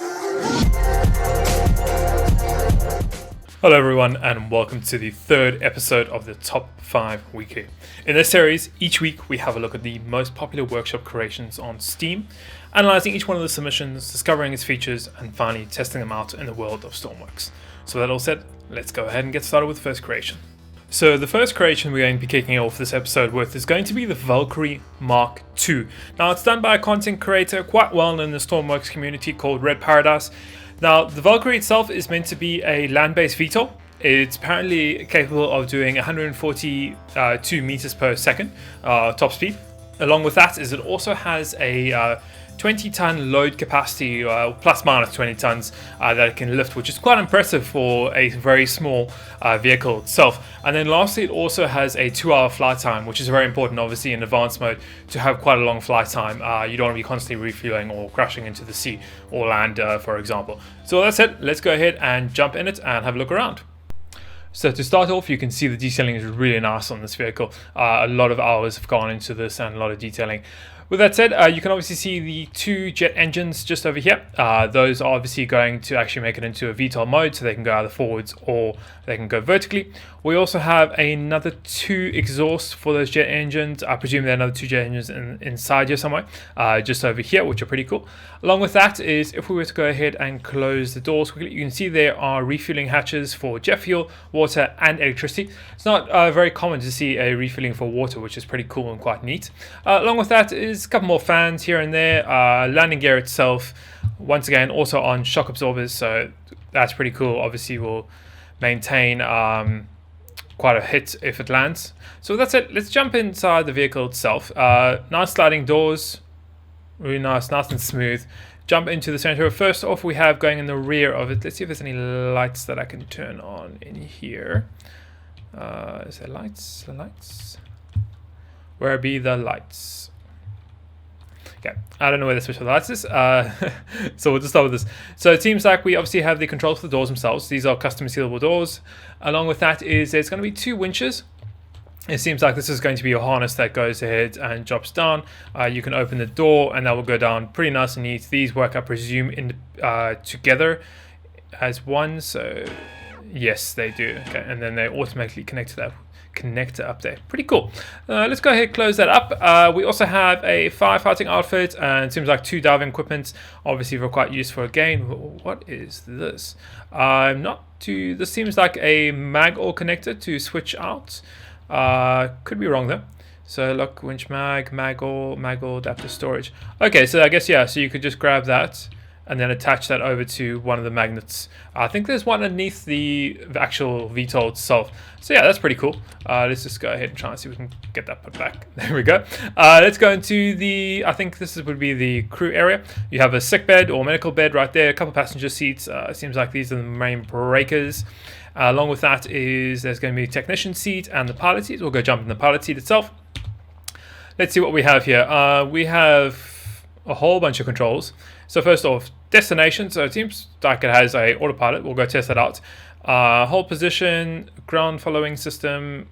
Hello everyone and welcome to the third episode of the Top 5 Weekly. In this series, each week we have a look at the most popular workshop creations on Steam, analysing each one of the submissions, discovering its features, and finally testing them out in the world of Stormworks. So that all said, let's go ahead and get started with the first creation. So the first creation we're going to be kicking off this episode with is going to be the Valkyrie Mark II. Now it's done by a content creator quite well known in the Stormworks community called Red Paradise. Now, the Valkyrie itself is meant to be a land-based VTOL. It's apparently capable of doing 142 meters per second top speed. Along with that is it also has a 20-ton load capacity, plus minus 20 tons that it can lift, which is quite impressive for a very small vehicle itself. And then lastly, it also has a 2-hour flight time, which is very important, obviously, in advanced mode to have quite a long flight time. You don't want to be constantly refueling or crashing into the sea or land, for example. So that's it. Let's go ahead and jump in it and have a look around. So to start off, you can see the detailing is really nice on this vehicle. A lot of hours have gone into this and a lot of detailing. With that said, you can obviously see the 2 jet engines just over here. Those are obviously going to actually make it into a VTOL mode, so they can go either forwards or they can go vertically. We also have another 2 exhausts for those jet engines. I presume there are another 2 jet engines inside here somewhere, just over here, which are pretty cool. Along with that is, if we were to go ahead and close the doors quickly, you can see there are refueling hatches for jet fuel, water, and electricity. It's not very common to see a refueling for water, which is pretty cool and quite neat. Along with that is a couple more fans here and there. Landing gear itself, once again, also on shock absorbers, so that's pretty cool. Obviously, will maintain quite a hit if it lands. So that's it. Let's jump inside the vehicle itself. Nice sliding doors, really nice and smooth. Jump into the center. First off, we have going in the rear of it. Let's see if there's any lights that I can turn on in here. Is there lights? The lights? Where be the lights? Okay, I don't know where the switch for the lights is, so we'll just start with this. So it seems like we obviously have the controls for the doors themselves. These are custom sealable doors. Along with that is there's going to be 2 winches. It seems like this is going to be a harness that goes ahead and drops down. You can open the door and that will go down pretty nice and neat. These work, I presume, together as one, so yes, they do. Okay, and then they automatically connect to that connector up there. Pretty cool. Let's go ahead and close that up. We also have a firefighting outfit and it seems like 2 diving equipment, obviously for quite useful again. What is this? This seems like a mag or connector to switch out. Could be wrong though. So look, winch mag or adapter storage. Okay, so I guess, yeah, so you could just grab that and then attach that over to one of the magnets. I think there's one underneath the actual VTOL itself. So yeah, that's pretty cool. Let's just go ahead and try and see if we can get that put back. There we go. Let's go into I think this would be the crew area. You have a sick bed or medical bed right there, a couple passenger seats. It seems like these are the main breakers. Along with that is there's going to be a technician seat and the pilot seat. We'll go jump in the pilot seat itself. Let's see what we have here. We have a whole bunch of controls. So first off, destination. So it seems like it has a autopilot. We'll go test that out. Hold position, ground following system,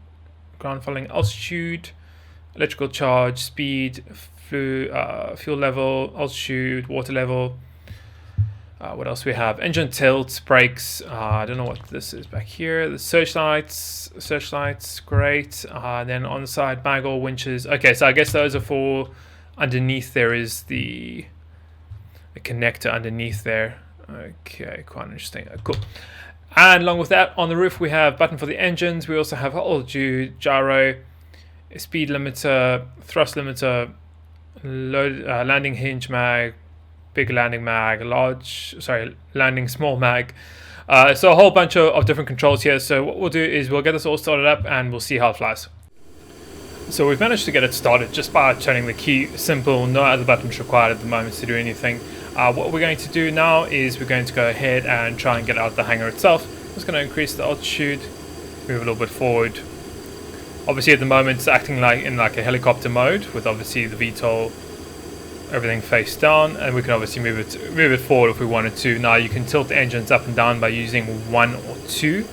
ground following altitude, electrical charge, speed, fuel level, altitude, water level. What else we have? Engine tilt, brakes. I don't know what this is back here. The searchlights, great. Then on the side, bagel, winches. Okay, so I guess those are for underneath. There is the connector underneath there. Okay, quite interesting. Cool. And along with that, on the roof we have button for the engines. We also have altitude, gyro, speed limiter, thrust limiter, landing hinge mag, big landing mag, landing small mag. So a whole bunch of different controls here. So what we'll do is we'll get this all started up and we'll see how it flies. So we've managed to get it started just by turning the key. Simple, no other buttons required at the moment to do anything. What we're going to do now is we're going to go ahead and try and get out the hangar itself. I'm just going to increase the altitude, move a little bit forward. Obviously at the moment it's acting like in a helicopter mode with obviously the VTOL, everything face down, and we can obviously move it forward if we wanted to. Now you can tilt the engines up and down by using 1 or 2.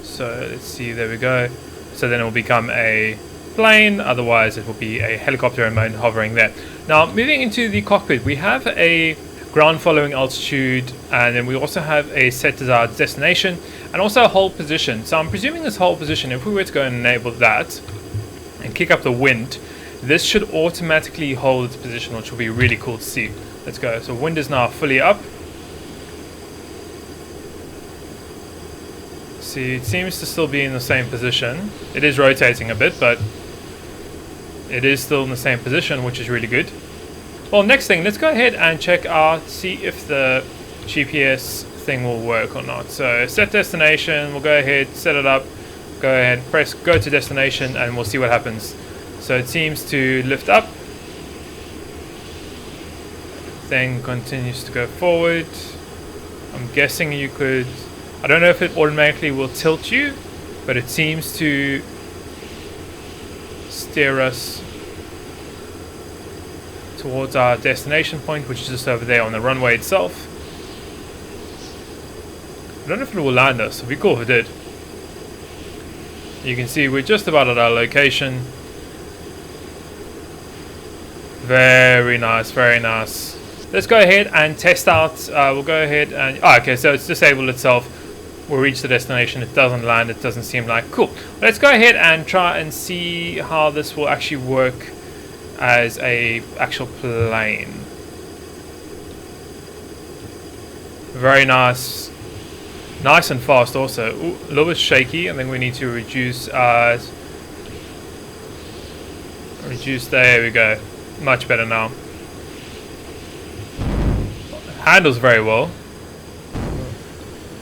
So let's see, there we go. So then it will become a plane, otherwise it will be a helicopter mode hovering there. Now moving into the cockpit, we have a ground following altitude, and then we also have a set desired destination and also a hold position. So I'm presuming this hold position, if we were to go and enable that and kick up the wind, this should automatically hold its position, which will be really cool to see. Let's go. So wind is now fully up. See, it seems to still be in the same position. It is rotating a bit, but it is still in the same position, which is really good. Well, next thing, let's go ahead and check out, see if the GPS thing will work or not. So set destination, we'll go ahead, set it up, go ahead, press go to destination, and we'll see what happens. So it seems to lift up, then continues to go forward. I'm guessing you could, I don't know if it automatically will tilt you, but it seems to steer us towards our destination point, which is just over there on the runway itself. I don't know if it will land us. It'd be cool if it did. You can see we're just about at our location. Very nice, very nice. Let's go ahead and test out. We'll go ahead and okay, so it's disabled itself. We'll reach the destination. It doesn't land. It doesn't seem like cool. Let's go ahead and try and see how this will actually work as a actual plane. Very nice, nice and fast. Also, ooh, a little bit shaky. I think we need to reduce. Reduce. There we go. Much better now. Handles very well.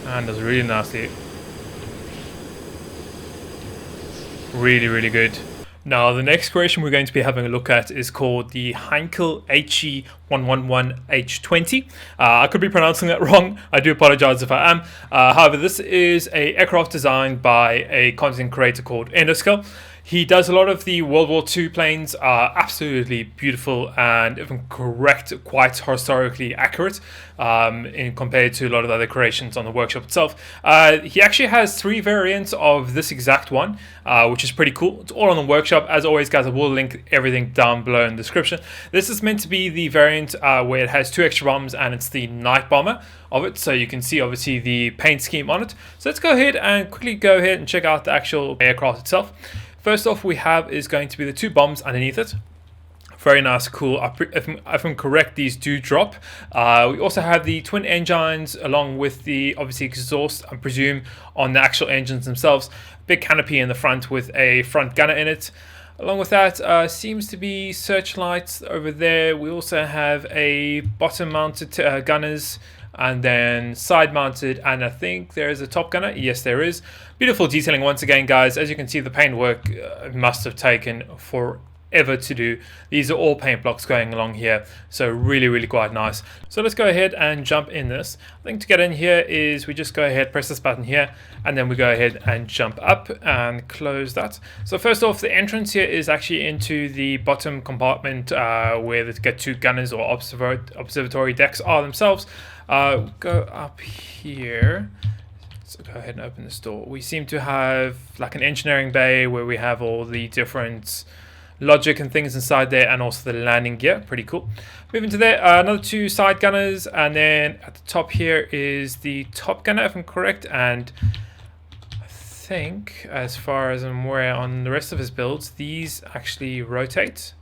Handles really nicely. Really, really good. Now, the next creation we're going to be having a look at is called the Heinkel HE111H20. I could be pronouncing that wrong. I do apologize if I am. However, this is an aircraft designed by a content creator called Endoscale. He does a lot of the World War II planes, are absolutely beautiful and, if I'm correct, quite historically accurate in compared to a lot of the other creations on the workshop itself. He actually has 3 variants of this exact one, which is pretty cool. It's all on the workshop. As always, guys, I will link everything down below in the description. This is meant to be the variant where it has 2 extra bombs, and it's the night bomber of it, so you can see obviously the paint scheme on it. So let's go ahead and quickly go ahead and check out the actual aircraft itself. First off, we have is going to be the 2 bombs underneath it. Very nice, cool. If I'm correct, these do drop. We also have the twin engines along with the obviously exhaust, I presume, on the actual engines themselves. Big canopy in the front with a front gunner in it. Along with that, seems to be searchlights over there. We also have a bottom mounted gunners, and then side mounted, and I think there is a top gunner. Yes, there is. Beautiful detailing once again, guys. As you can see, the paint work must have taken forever to do. These are all paint blocks going along here, so really, really quite nice. So let's go ahead and jump in this. I think to get in here is we just go ahead, press this button here, and then we go ahead and jump up and close that. So first off, the entrance here is actually into the bottom compartment where the get 2 gunners or observatory decks are themselves. Go up here. So go ahead and open this door. We seem to have like an engineering bay where we have all the different logic and things inside there, and also the landing gear. Pretty cool. Moving to there, another 2 side gunners, and then at the top here is the top gunner, if I'm correct. And I think, as far as I'm aware, on the rest of his builds, these actually rotate.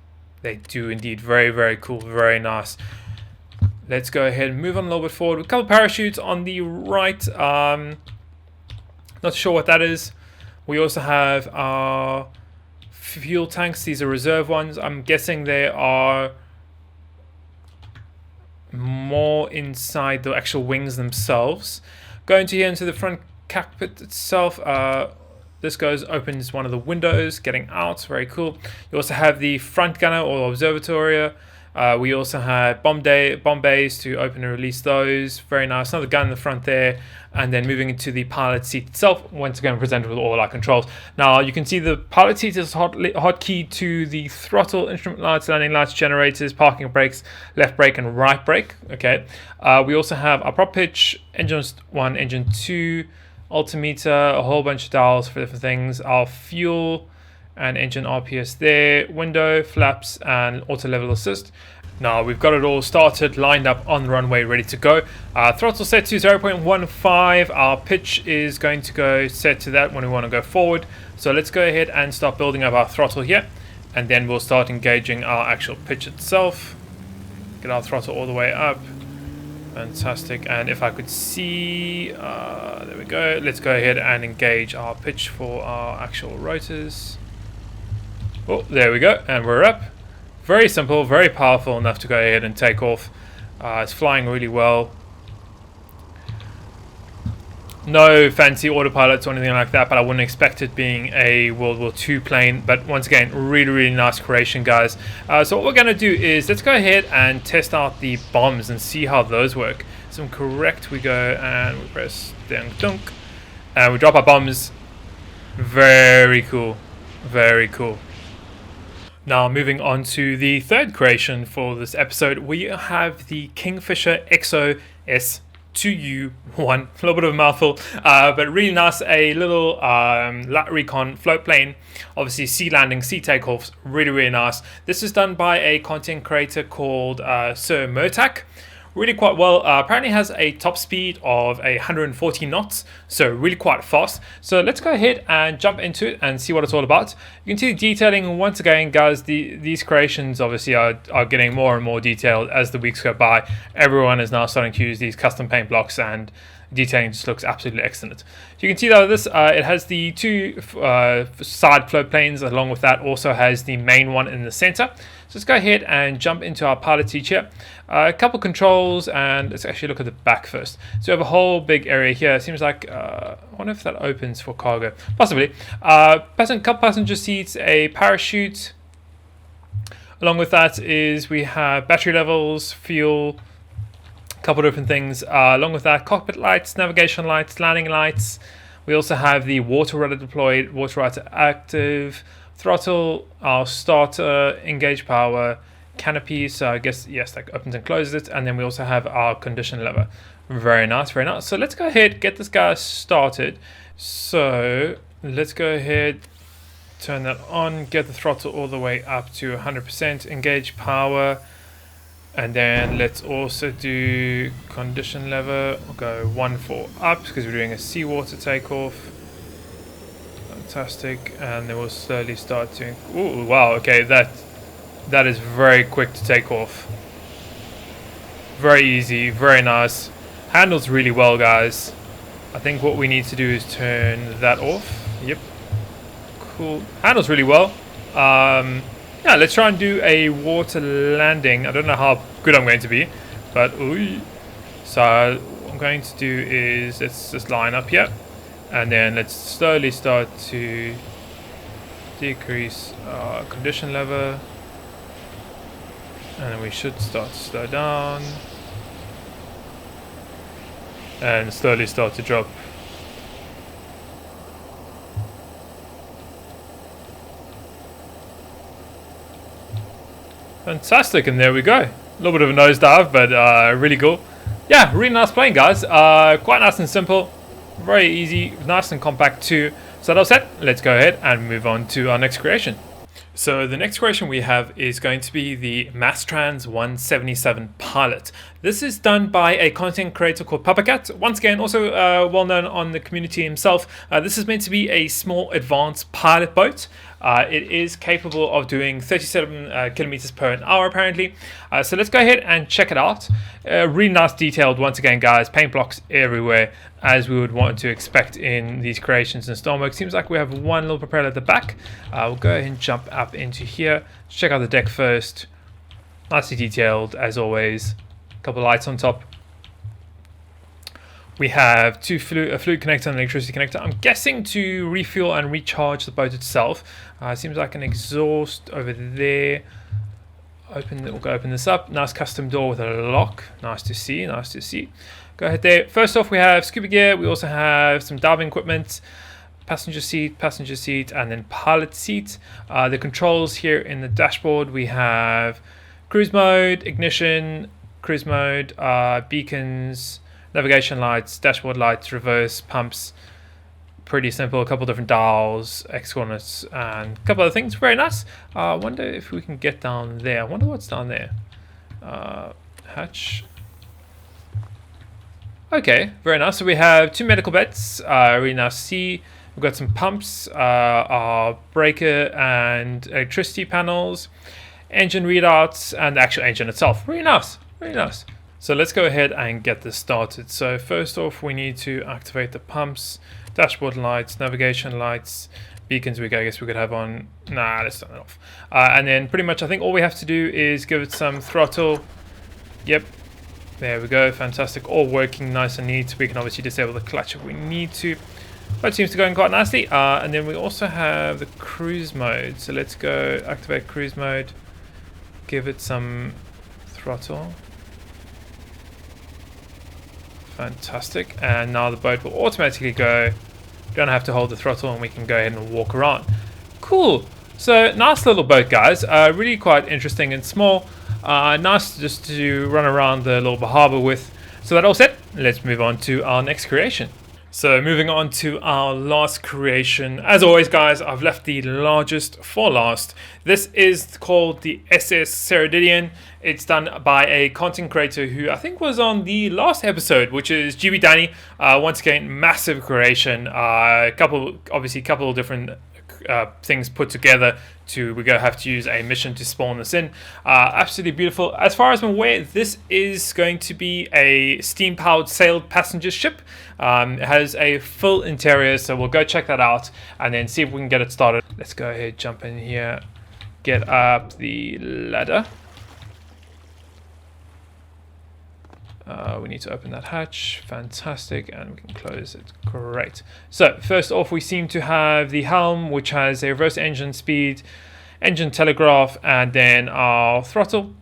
They do indeed. Very, very cool. Very nice. Let's go ahead and move on a little bit forward. A couple of parachutes on the right. Not sure what that is. We also have our fuel tanks. These are reserve ones. I'm guessing they are more inside the actual wings themselves. Going to here into the front cockpit itself. This opens one of the windows, getting out. Very cool. You also have the front gunner or observatory. We also have bomb bays to open and release those. Very nice. Another gun in the front there. And then moving into the pilot seat itself, once again presented with all our controls. Now you can see the pilot seat is hotkey to the throttle, instrument lights, landing lights, generators, parking brakes, left brake and right brake. Okay. We also have our prop pitch, engine 1, engine 2, altimeter, a whole bunch of dials for different things. Our fuel and engine RPS there, window, flaps, and auto level assist. Now we've got it all started, lined up on the runway, ready to go. Throttle set to 0.15. Our pitch is going to go set to that when we want to go forward. So let's go ahead and start building up our throttle here, and then we'll start engaging our actual pitch itself. Get our throttle all the way up. Fantastic. And if I could see, there we go. Let's go ahead and engage our pitch for our actual rotors. Oh, there we go, and we're up. Very simple, very powerful enough to go ahead and take off. It's flying really well. No fancy autopilots or anything like that, but I wouldn't expect it being a World War II plane. But once again, really nice creation, guys. So what we're going to do is let's go ahead and test out the bombs and see how those work. So correct, we go and we press dunk, and we drop our bombs. Very cool, very cool. Now moving on to the third creation for this episode, we have the Kingfisher XOS 2U1, a little bit of a mouthful, but really nice. A little light recon float plane, obviously sea landing, sea takeoffs, really nice. This is done by a content creator called Sera Didion. Really quite well. Apparently has a top speed of 140 knots, so really quite fast. So let's go ahead and jump into it and see what it's all about. You can see the detailing once again, guys. These creations obviously are getting more and more detailed as the weeks go by. Everyone is now starting to use these custom paint blocks, and detailing just looks absolutely excellent. You can see that this it has the two side float planes. Along with that, also has the main one in the center. So let's go ahead and jump into our pilot seat here. A couple controls, and let's actually look at the back first. So we have a whole big area here. It seems like I wonder if that opens for cargo, possibly. Couple passenger seats, a parachute. Along with that is we have battery levels, fuel, a couple different things. Along with that, cockpit lights, navigation lights, landing lights. We also have the water rudder deployed, water rudder active, throttle, our starter, engage power, canopy. So I guess, yes, that opens and closes it. And then we also have our condition lever. Very nice, very nice. So let's go ahead, get this guy started. So let's go ahead, turn that on, get the throttle all the way up to 100%, engage power. And then let's also do condition lever. We'll go 1-4 up because we're doing a seawater takeoff. Fantastic. And then we'll slowly start to... Ooh, wow, okay, that is very quick to take off. Very easy, very nice. Handles really well, guys. I think what we need to do is turn that off. Yep. Cool. Handles really well. Yeah, let's try and do a water landing. I don't know how good I'm going to be, but ooh. So what I'm going to do is let's just line up here, and then let's slowly start to decrease condition level, and then we should start to slow down and slowly start to drop. Fantastic, and there we go. A little bit of a nosedive, but really cool. Yeah, really nice plane, guys. Quite nice and simple. Very easy, nice and compact too. So that all set, let's go ahead and move on to our next creation. So the next creation we have is going to be the Mastrans 177 Pilot. This is done by a content creator called Papacat. Once again, also well known on the community himself. This is meant to be a small advanced pilot boat. It is capable of doing 37 kilometers per hour apparently. So let's go ahead and check it out. Really nice detailed, once again, guys. Paint blocks everywhere, as we would want to expect in these creations in Stormworks. Seems like we have one little propeller at the back. We'll go ahead and jump up into here. Let's check out the deck first. Nicely detailed as always. A couple of lights on top. We have a fluid connector and an electricity connector. I'm guessing to refuel and recharge the boat itself. Seems like an exhaust over there. We'll go open this up. Nice custom door with a lock. Nice to see, nice to see. Go ahead there. First off, we have scuba gear. We also have some diving equipment, passenger seat, and then pilot seat. The controls here in the dashboard, we have cruise mode, ignition, cruise mode, beacons, navigation lights, dashboard lights, reverse, pumps. Pretty simple. A couple different dials, X coordinates, and a couple other things. Very nice. I wonder if we can get down there. I wonder what's down there. Hatch. Okay, very nice. So we have 2 medical beds. We now see we've got some pumps, our breaker and electricity panels, engine readouts, and the actual engine itself. Really nice, really nice. So let's go ahead and get this started. So first off, we need to activate the pumps, dashboard lights, navigation lights, beacons. I guess we could have on. Nah, let's turn it off. And then pretty much, I think all we have to do is give it some throttle. Yep. There we go, fantastic, all working nice and neat. We can obviously disable the clutch if we need to, but it seems to go in quite nicely. And then we also have the cruise mode, so let's go activate cruise mode, give it some throttle. Fantastic, and now the boat will automatically go. Don't have to hold the throttle and we can go ahead and walk around. Cool, so nice little boat, guys, really quite interesting and small. Nice just to run around the little harbour with. So that all set, let's move on to our next creation. So moving on to our last creation. As always, guys, I've left the largest for last. This is called the SS Sera Didion. It's done by a content creator who I think was on the last episode, which is GB Danny. Once again, massive creation. Couple of different things put together we're going to have to use a mission to spawn this in. Absolutely beautiful. As far as I'm aware, this is going to be a steam powered sailed passenger ship. It has a full interior, so we'll go check that out and then see if we can get it started. Let's go ahead, jump in here, get up the ladder. We need to open that hatch. Fantastic, and we can close it. Great. So first off, we seem to have the helm, which has a reverse engine speed, engine telegraph, and then our throttle.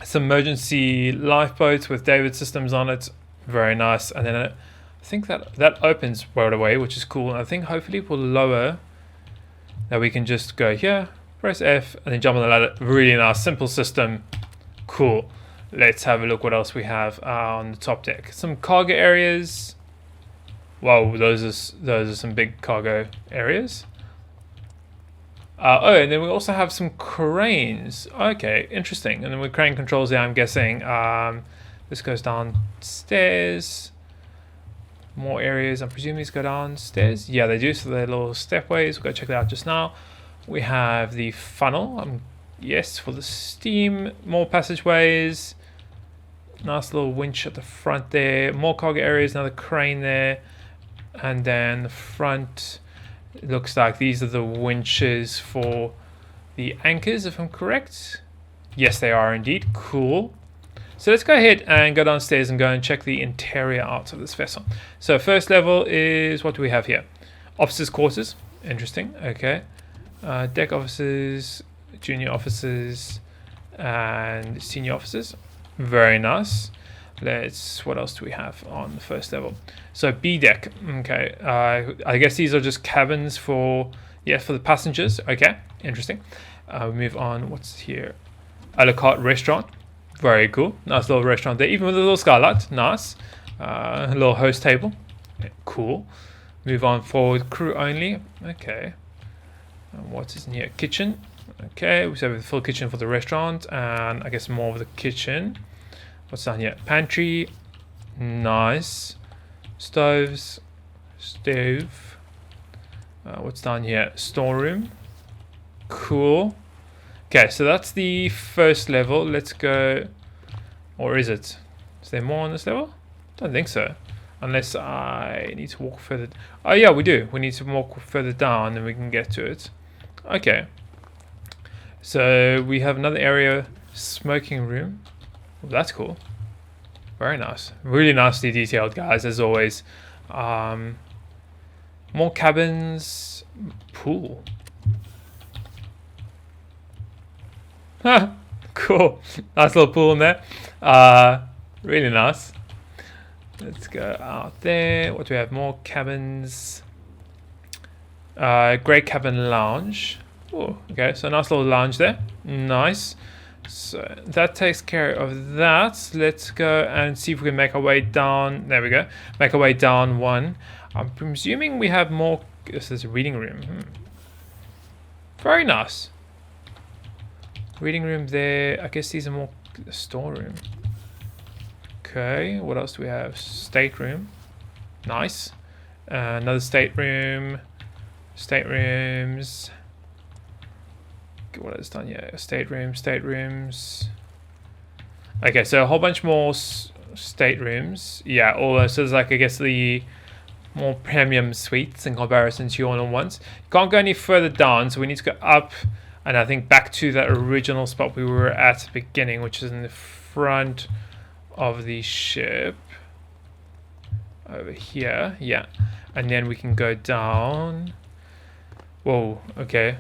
Some emergency lifeboats with David systems on it. Very nice. And then I think that opens right away, which is cool. And I think hopefully it will lower. That we can just go here, press F, and then jump on the ladder. Really nice, simple system. Cool. Let's have a look what else we have on the top deck. Some cargo areas. Wow, those are some big cargo areas. Oh, and then we also have some cranes. Okay, interesting. And then with crane controls there, I'm guessing this goes downstairs. More areas. I'm presuming these go downstairs. Yeah, they do. So they're little stepways. We'll go check that out just now. We have the funnel. Yes, for the steam. More passageways. Nice little winch at the front there. More cargo areas, another crane there. And then the front, it looks like these are the winches for the anchors, if I'm correct. Yes, they are indeed. Cool. So let's go ahead and go downstairs and go and check the interior out of this vessel. So first level is, what do we have here? Officers' quarters. Interesting. Okay. Deck officers, junior officers, and senior officers. Very nice. What else do we have on the first level? So B deck. Okay. I guess these are just cabins for the passengers. Okay. Interesting. We move on. What's here? A la carte restaurant. Very cool. Nice little restaurant there, even with a little skylight. Nice. A little host table. Yeah, cool. Move on forward. Crew only. Okay. And what is in here? Kitchen. Okay, we have a full kitchen for the restaurant, and I guess more of the kitchen. What's down here? Pantry. Nice. Stove. What's down here? Storeroom. Cool. Okay, so that's the first level. Let's go. Or is it? Is there more on this level? Don't think so. Unless I need to walk further. Oh yeah, we do. We need to walk further down and we can get to it. Okay. So we have another area, smoking room. Oh, that's cool. Very nice. Really nicely detailed, guys, as always. More cabins. Pool. Cool. Nice little pool in there. Really nice. Let's go out there. What do we have? More cabins. Great cabin lounge. Oh, okay, so nice little lounge there. Nice. So that takes care of that. Let's go and see if we can make our way down. There we go. Make our way down one. I'm presuming we have more. This is a reading room. Very nice. Reading room there. I guess these are more storeroom. Okay, what else do we have? Stateroom. Nice. Another stateroom. Staterooms. What is done? Yeah, staterooms. Okay, so a whole bunch more staterooms. Yeah, all so there's like, I guess, the more premium suites in comparison to your normal ones. You can't go any further down, so we need to go up, and I think back to that original spot we were at the beginning, which is in the front of the ship. Over here, yeah. And then we can go down. Whoa, okay.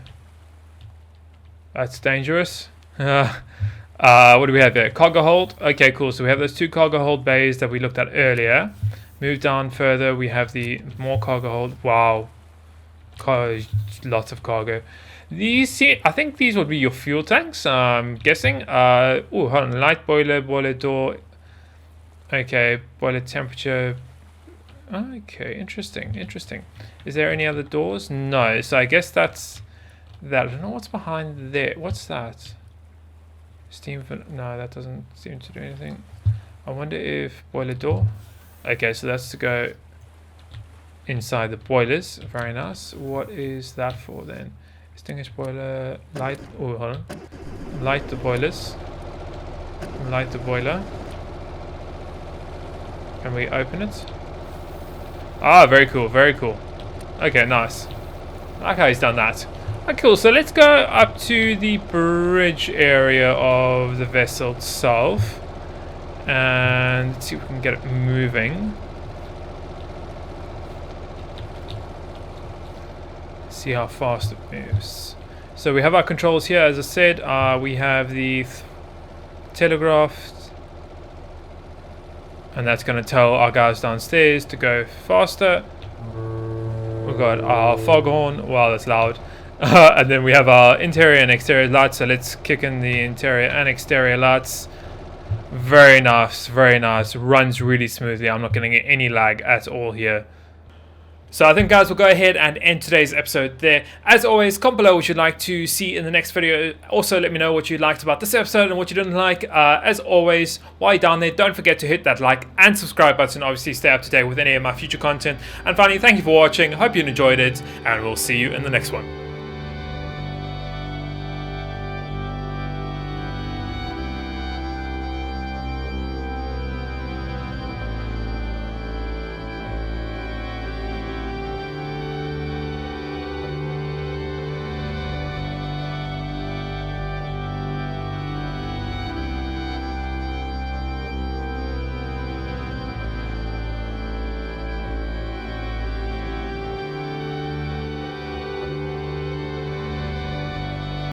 That's dangerous. What do we have there? Cargo hold. Okay, cool. So we have those 2 cargo hold bays that we looked at earlier. Move down further. We have the more cargo hold. Wow. Lots of cargo. These, I think these would be your fuel tanks, I'm guessing. Oh, hold on. Light boiler, boiler door. Okay, boiler temperature. Okay, interesting. Is there any other doors? No. So I guess that's that. I don't know what's behind there. What's that? Steam. No, that doesn't seem to do anything. I wonder if boiler door. Okay, so that's to go inside the boilers. Very nice. What is that for then? Extinguish boiler. Light. Oh, hold on. Light the boilers. Light the boiler. Can we open it? Ah, very cool. Okay, nice. I like how he's done that. Okay, cool. So let's go up to the bridge area of the vessel itself. And let's see if we can get it moving. See how fast it moves. So we have our controls here. As I said, we have the telegraph. And that's going to tell our guys downstairs to go faster. We've got our foghorn. Wow, that's loud. And then we have our interior and exterior lights. So let's kick in the interior and exterior lights. Very nice. Runs really smoothly. I'm not getting any lag at all here. So I think, guys, we'll go ahead and end today's episode there. As always, comment below what you'd like to see in the next video. Also, let me know what you liked about this episode and what you didn't like. As always, while you're down there, don't forget to hit that like and subscribe button. Obviously, stay up to date with any of my future content. And finally, thank you for watching. Hope you enjoyed it, and we'll see you in the next one.